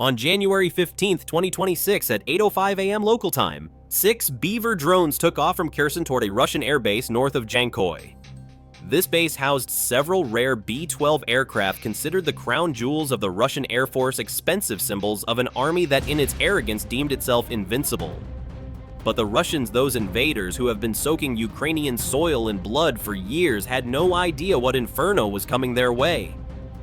On January 15, 2026 at 8:05 a.m. local time, 6 Beaver drones took off from Kherson toward a Russian airbase north of Jankoy. This base housed several rare B-12 aircraft considered the crown jewels of the Russian Air Force, expensive symbols of an army that in its arrogance deemed itself invincible. But the Russians, those invaders who have been soaking Ukrainian soil in blood for years, had no idea what inferno was coming their way.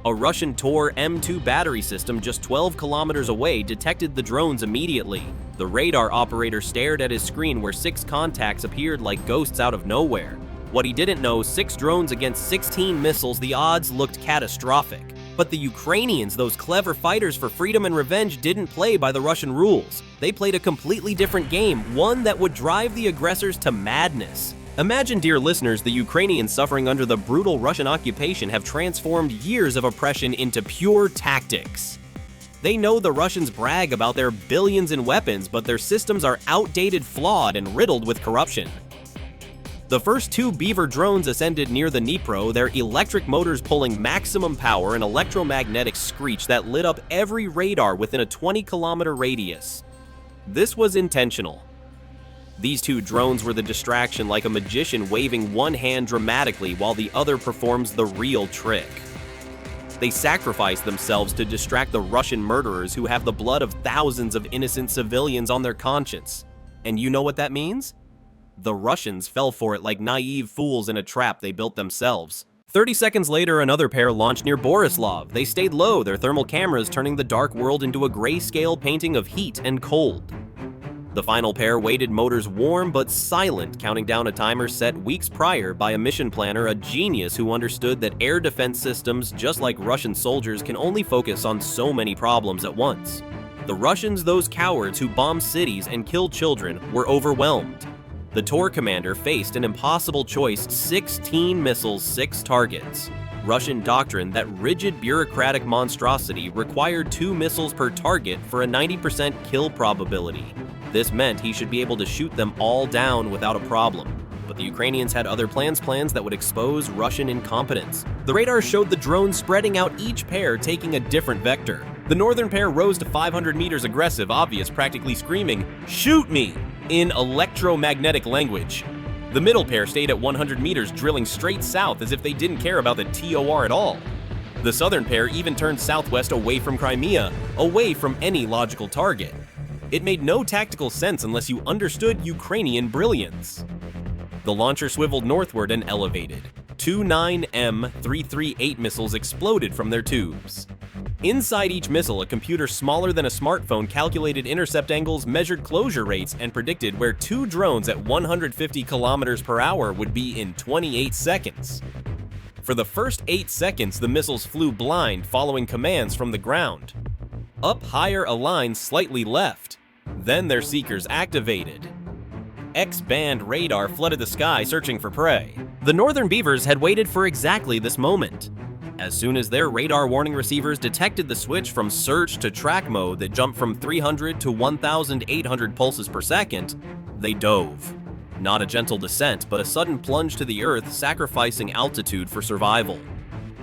A Russian Tor M2 battery system just 12 kilometers away detected the drones immediately. The radar operator stared at his screen where 6 contacts appeared like ghosts out of nowhere. What he didn't know, 6 drones against 16 missiles, the odds looked catastrophic. But the Ukrainians, those clever fighters for freedom and revenge, didn't play by the Russian rules. They played a completely different game, one that would drive the aggressors to madness. Imagine, dear listeners, the Ukrainians suffering under the brutal Russian occupation have transformed years of oppression into pure tactics. They know the Russians brag about their billions in weapons, but their systems are outdated, flawed, and riddled with corruption. The first 2 Beaver drones ascended near the Dnipro, their electric motors pulling maximum power, an electromagnetic screech that lit up every radar within a 20-kilometer radius. This was intentional. These 2 drones were the distraction, like a magician waving one hand dramatically while the other performs the real trick. They sacrificed themselves to distract the Russian murderers who have the blood of thousands of innocent civilians on their conscience. And you know what that means? The Russians fell for it like naive fools in a trap they built themselves. 30 seconds later, another pair launched near Borislav. They stayed low, their thermal cameras turning the dark world into a grayscale painting of heat and cold. The final pair waited, motors warm but silent, counting down a timer set weeks prior by a mission planner, a genius who understood that air defense systems, just like Russian soldiers, can only focus on so many problems at once. The Russians, those cowards who bomb cities and kill children, were overwhelmed. The Tor commander faced an impossible choice: 16 missiles, 6 targets. Russian doctrine, that rigid bureaucratic monstrosity, required 2 missiles per target for a 90% kill probability. This meant he should be able to shoot them all down without a problem. But the Ukrainians had other plans that would expose Russian incompetence. The radar showed the drones spreading out, each pair taking a different vector. The northern pair rose to 500 meters aggressive, obvious, practically screaming, "Shoot me!" in electromagnetic language. The middle pair stayed at 100 meters, drilling straight south as if they didn't care about the TOR at all. The southern pair even turned southwest, away from Crimea, away from any logical target. It made no tactical sense unless you understood Ukrainian brilliance. The launcher swiveled northward and elevated. 2 9M338 missiles exploded from their tubes. Inside each missile, a computer smaller than a smartphone calculated intercept angles, measured closure rates, and predicted where 2 drones at 150 kilometers per hour would be in 28 seconds. For the first 8 seconds, the missiles flew blind, following commands from the ground. Up higher, aligned, slightly left. Then their seekers activated. X-band radar flooded the sky, searching for prey. The northern Beavers had waited for exactly this moment. As soon as their radar warning receivers detected the switch from search to track mode that jumped from 300 to 1,800 pulses per second, they dove. Not a gentle descent, but a sudden plunge to the earth, sacrificing altitude for survival.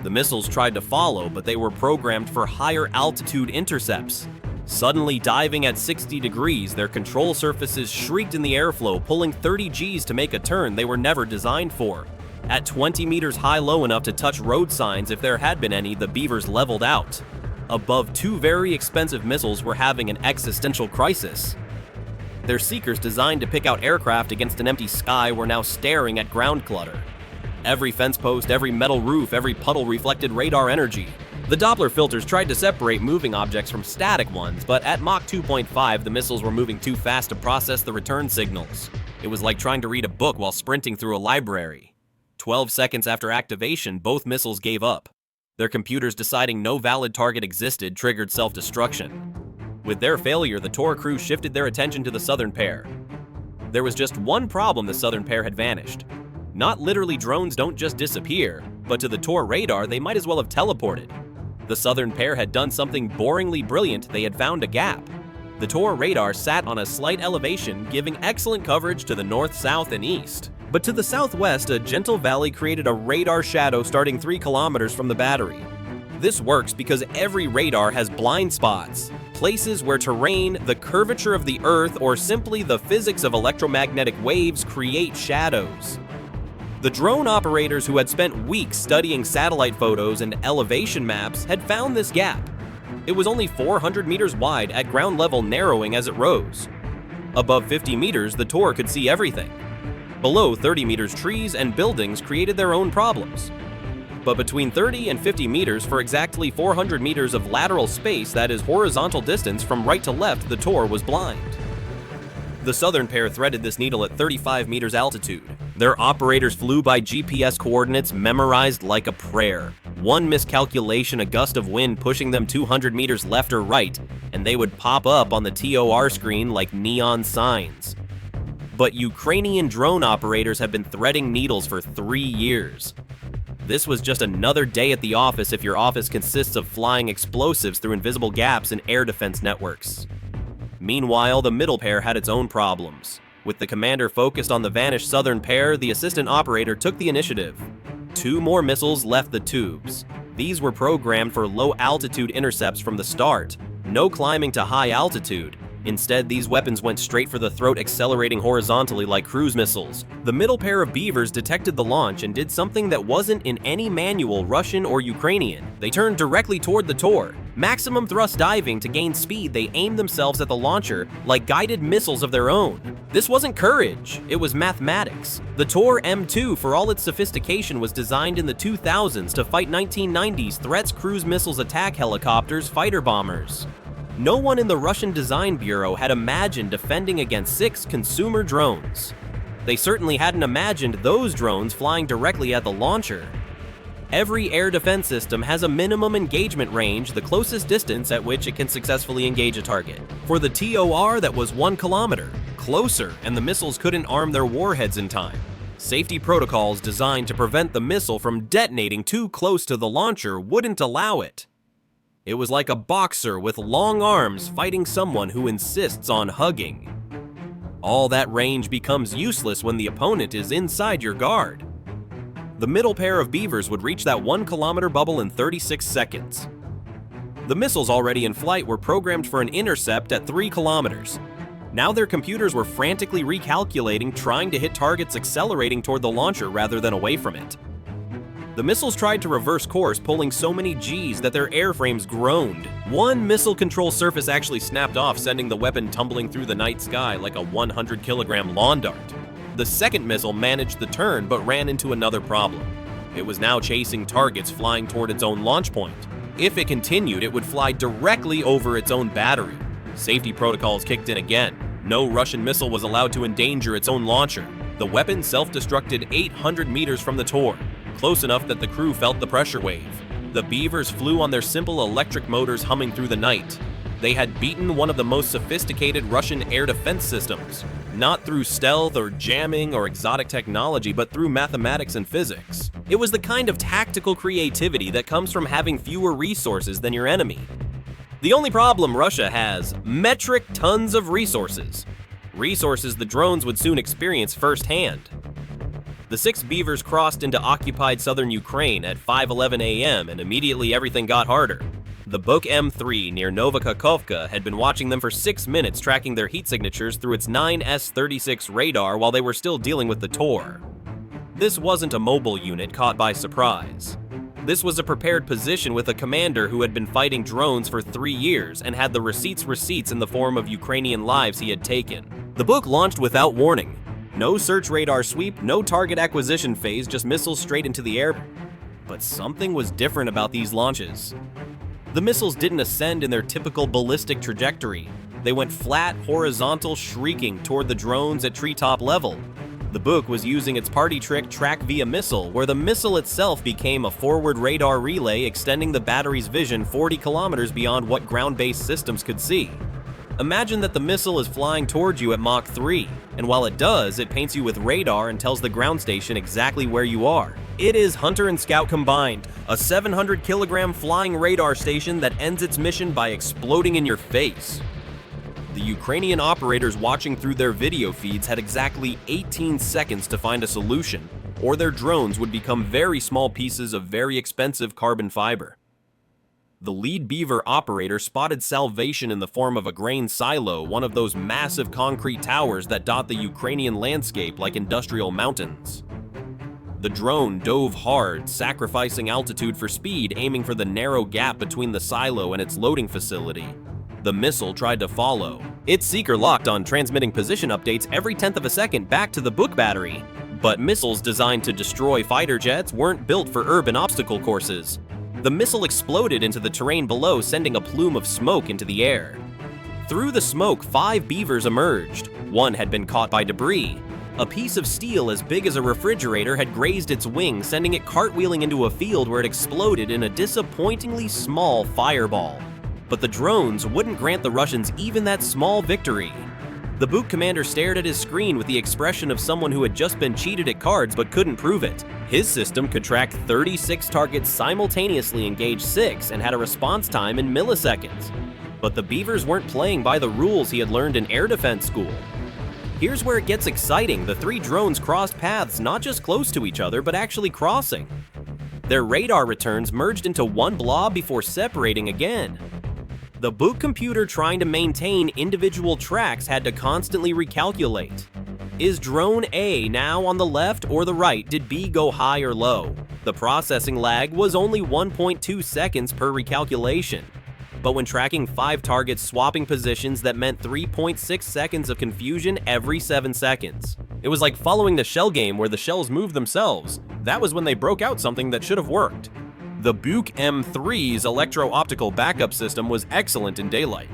The missiles tried to follow, but they were programmed for higher altitude intercepts. Suddenly diving at 60 degrees, their control surfaces shrieked in the airflow, pulling 30 Gs to make a turn they were never designed for. At 20 meters high, low enough to touch road signs if there had been any, the Beavers leveled out. Above, 2 very expensive missiles were having an existential crisis. Their seekers, designed to pick out aircraft against an empty sky, were now staring at ground clutter. Every fence post, every metal roof, every puddle reflected radar energy. The Doppler filters tried to separate moving objects from static ones, but at Mach 2.5, the missiles were moving too fast to process the return signals. It was like trying to read a book while sprinting through a library. 12 seconds after activation, both missiles gave up. Their computers, deciding no valid target existed, triggered self-destruction. With their failure, the Tor crew shifted their attention to the southern pair. There was just one problem: the southern pair had vanished. Not literally, drones don't just disappear, but to the Tor radar, they might as well have teleported. The southern pair had done something boringly brilliant: they had found a gap. The Tor radar sat on a slight elevation, giving excellent coverage to the north, south, and east. But to the southwest, a gentle valley created a radar shadow starting 3 kilometers from the battery. This works because every radar has blind spots. places where terrain, the curvature of the Earth, or simply the physics of electromagnetic waves create shadows. The drone operators who had spent weeks studying satellite photos and elevation maps had found this gap. It was only 400 meters wide at ground level, narrowing as it rose. Above 50 meters, the tour could see everything. Below 30 meters, trees and buildings created their own problems. But between 30 and 50 meters, for exactly 400 meters of lateral space, that is horizontal distance from right to left, the tour was blind. The southern pair threaded this needle at 35 meters altitude. Their operators flew by GPS coordinates memorized like a prayer. One miscalculation, a gust of wind pushing them 200 meters left or right, and they would pop up on the TOR screen like neon signs. But Ukrainian drone operators have been threading needles for 3 years. This was just another day at the office if your office consists of flying explosives through invisible gaps in air defense networks. Meanwhile, the middle pair had its own problems. With the commander focused on the vanished southern pair, the assistant operator took the initiative. 2 more missiles left the tubes. These were programmed for low-altitude intercepts from the start. No climbing to high altitude. Instead, these weapons went straight for the throat, accelerating horizontally like cruise missiles. The middle pair of Beavers detected the launch and did something that wasn't in any manual, Russian or Ukrainian. They turned directly toward the tour. Maximum thrust diving to gain speed, they aimed themselves at the launcher like guided missiles of their own. This wasn't courage, it was mathematics. The Tor M2, for all its sophistication, was designed in the 2000s to fight 1990s threats, cruise missiles, attack helicopters, fighter bombers. No one in the Russian Design Bureau had imagined defending against 6 consumer drones. They certainly hadn't imagined those drones flying directly at the launcher. Every air defense system has a minimum engagement range, the closest distance at which it can successfully engage a target. For the TOR, that was 1 kilometer, closer, and the missiles couldn't arm their warheads in time. Safety protocols designed to prevent the missile from detonating too close to the launcher wouldn't allow it. It was like a boxer with long arms fighting someone who insists on hugging. All that range becomes useless when the opponent is inside your guard. The middle pair of Beavers would reach that 1 kilometer bubble in 36 seconds. The missiles already in flight were programmed for an intercept at 3 kilometers. Now their computers were frantically recalculating, trying to hit targets accelerating toward the launcher rather than away from it. The missiles tried to reverse course, pulling so many Gs that their airframes groaned. One missile control surface actually snapped off, sending the weapon tumbling through the night sky like a 100-kilogram lawn dart. The second missile managed the turn but ran into another problem. It was now chasing targets flying toward its own launch point. If it continued, it would fly directly over its own battery. Safety protocols kicked in again. No Russian missile was allowed to endanger its own launcher. The weapon self-destructed 800 meters from the Tor, close enough that the crew felt the pressure wave. The Beavers flew on their simple electric motors humming through the night. They had beaten one of the most sophisticated Russian air defense systems, not through stealth or jamming or exotic technology, but through mathematics and physics. It was the kind of tactical creativity that comes from having fewer resources than your enemy. The only problem Russia has: metric tons of resources. Resources the drones would soon experience firsthand. The 6 Beavers crossed into occupied southern Ukraine at 5:11 a.m. and immediately everything got harder. The Buk M3 near Novokakhovka had been watching them for 6 minutes, tracking their heat signatures through its 9S-36 radar while they were still dealing with the Tor. This wasn't a mobile unit caught by surprise. This was a prepared position with a commander who had been fighting drones for 3 years and had the receipts in the form of Ukrainian lives he had taken. The Buk launched without warning. No search radar sweep, no target acquisition phase, just missiles straight into the air. But something was different about these launches. The missiles didn't ascend in their typical ballistic trajectory. They went flat, horizontal, shrieking toward the drones at treetop level. The Buk was using its party trick track via missile, where the missile itself became a forward radar relay extending the battery's vision 40 kilometers beyond what ground-based systems could see. Imagine that the missile is flying towards you at Mach 3, and while it does, it paints you with radar and tells the ground station exactly where you are. It is Hunter and Scout combined, a 700-kilogram flying radar station that ends its mission by exploding in your face. The Ukrainian operators watching through their video feeds had exactly 18 seconds to find a solution, or their drones would become very small pieces of very expensive carbon fiber. The lead Beaver operator spotted salvation in the form of a grain silo, one of those massive concrete towers that dot the Ukrainian landscape like industrial mountains. The drone dove hard, sacrificing altitude for speed, aiming for the narrow gap between the silo and its loading facility. The missile tried to follow. Its seeker locked on, transmitting position updates every tenth of a second back to the book battery. But missiles designed to destroy fighter jets weren't built for urban obstacle courses. The missile exploded into the terrain below, sending a plume of smoke into the air. Through the smoke, 5 beavers emerged. One had been caught by debris. A piece of steel as big as a refrigerator had grazed its wing, sending it cartwheeling into a field where it exploded in a disappointingly small fireball. But the drones wouldn't grant the Russians even that small victory. The Buk commander stared at his screen with the expression of someone who had just been cheated at cards but couldn't prove it. His system could track 36 targets simultaneously, engage 6, and had a response time in milliseconds. But the Beavers weren't playing by the rules he had learned in air defense school. Here's where it gets exciting. The 3 drones crossed paths not just close to each other, but actually crossing. Their radar returns merged into one blob before separating again. The Buk computer trying to maintain individual tracks had to constantly recalculate. Is drone A now on the left or the right? Did B go high or low? The processing lag was only 1.2 seconds per recalculation. But when tracking 5 targets swapping positions, that meant 3.6 seconds of confusion every 7 seconds. It was like following the shell game where the shells move themselves. That was when they broke out something that should have worked. The Buk M3's electro-optical backup system was excellent in daylight.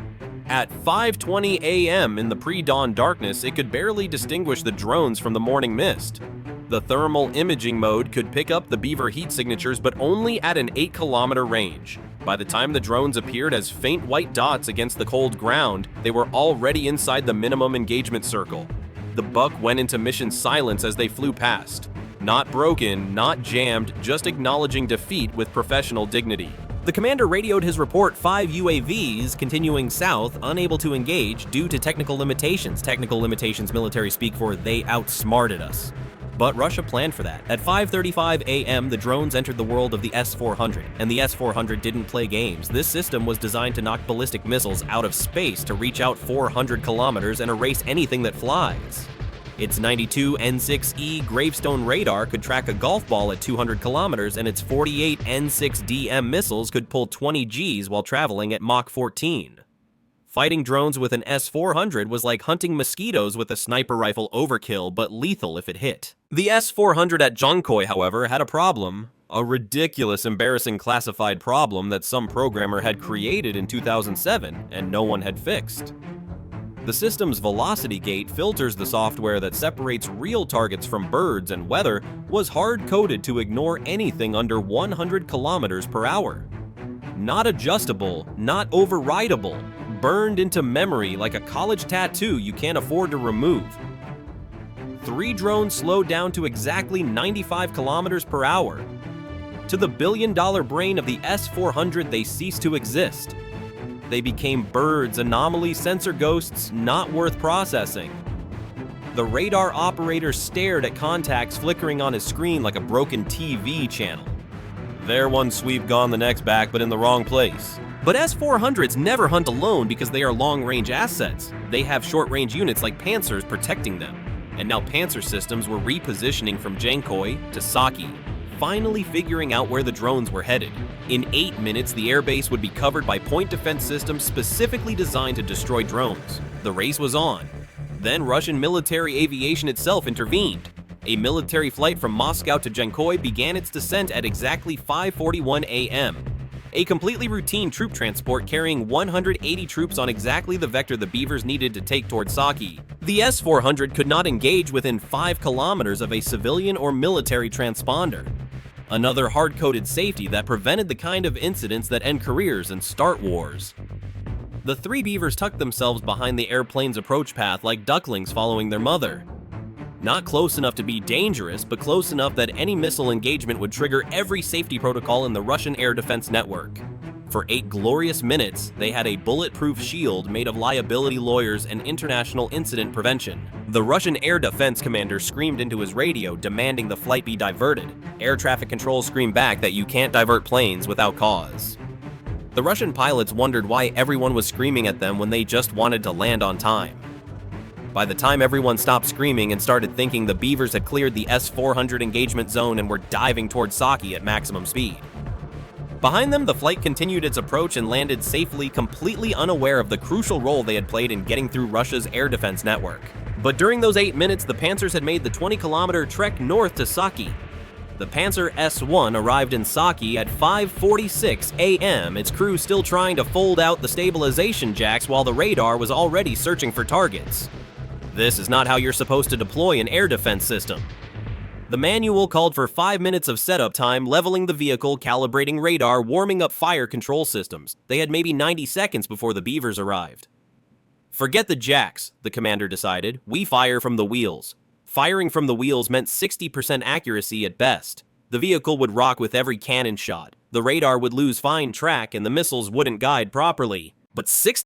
At 5:20 a.m. in the pre-dawn darkness, it could barely distinguish the drones from the morning mist. The thermal imaging mode could pick up the Beaver heat signatures, but only at an 8-kilometer range. By the time the drones appeared as faint white dots against the cold ground, they were already inside the minimum engagement circle. The Buk went into mission silence as they flew past. Not broken, not jammed, just acknowledging defeat with professional dignity. The commander radioed his report: 5 UAVs continuing south, unable to engage due to technical limitations. Technical limitations, military speak for they outsmarted us. But Russia planned for that. At 5:35 a.m., the drones entered the world of the S-400, and the S-400 didn't play games. This system was designed to knock ballistic missiles out of space to reach out 400 kilometers and erase anything that flies. Its 92 N6E gravestone radar could track a golf ball at 200 kilometers, and its 48 N6DM missiles could pull 20 Gs while traveling at Mach 14. Fighting drones with an S-400 was like hunting mosquitoes with a sniper rifle, overkill, but lethal if it hit. The S-400 at Jankoi, however, had a problem. A ridiculous, embarrassing classified problem that some programmer had created in 2007 and no one had fixed. The system's velocity gate filters the software that separates real targets from birds, and weather was hard-coded to ignore anything under 100 kilometers per hour. Not adjustable, not overridable, burned into memory like a college tattoo you can't afford to remove. 3 drones slowed down to exactly 95 kilometers per hour. To the billion-dollar brain of the S-400, they ceased to exist. They became birds, anomaly sensor ghosts, not worth processing. The radar operator stared at contacts flickering on his screen like a broken TV channel. There one sweep, gone the next back, but in the wrong place. But S-400s never hunt alone because they are long-range assets. They have short-range units like Panzers protecting them. And now Panzer systems were repositioning from Jankoi to Saki, finally figuring out where the drones were headed. In 8 minutes, the airbase would be covered by point defense systems specifically designed to destroy drones. The race was on. Then Russian military aviation itself intervened. A military flight from Moscow to Jankoi began its descent at exactly 5:41 a.m. A completely routine troop transport carrying 180 troops on exactly the vector the Beavers needed to take toward Saki. The S-400 could not engage within 5 kilometers of a civilian or military transponder. Another hard-coded safety that prevented the kind of incidents that end careers and start wars. The 3 Beavers tucked themselves behind the airplane's approach path like ducklings following their mother. Not close enough to be dangerous, but close enough that any missile engagement would trigger every safety protocol in the Russian air defense network. For 8 glorious minutes, they had a bulletproof shield made of liability lawyers and international incident prevention. The Russian air defense commander screamed into his radio, demanding the flight be diverted. Air traffic control screamed back that you can't divert planes without cause. The Russian pilots wondered why everyone was screaming at them when they just wanted to land on time. By the time everyone stopped screaming and started thinking, the Beavers had cleared the S-400 engagement zone and were diving toward Saki at maximum speed. Behind them, the flight continued its approach and landed safely, completely unaware of the crucial role they had played in getting through Russia's air defense network. But during those 8 minutes, the Panzers had made the 20-kilometer trek north to Saki. The Panzer S-1 arrived in Saki at 5:46 a.m., its crew still trying to fold out the stabilization jacks while the radar was already searching for targets. This is not how you're supposed to deploy an air defense system. The manual called for 5 minutes of setup time, leveling the vehicle, calibrating radar, warming up fire control systems. They had maybe 90 seconds before the Beavers arrived. Forget the jacks, the commander decided. We fire from the wheels. Firing from the wheels meant 60% accuracy at best. The vehicle would rock with every cannon shot. The radar would lose fine track and the missiles wouldn't guide properly. But 60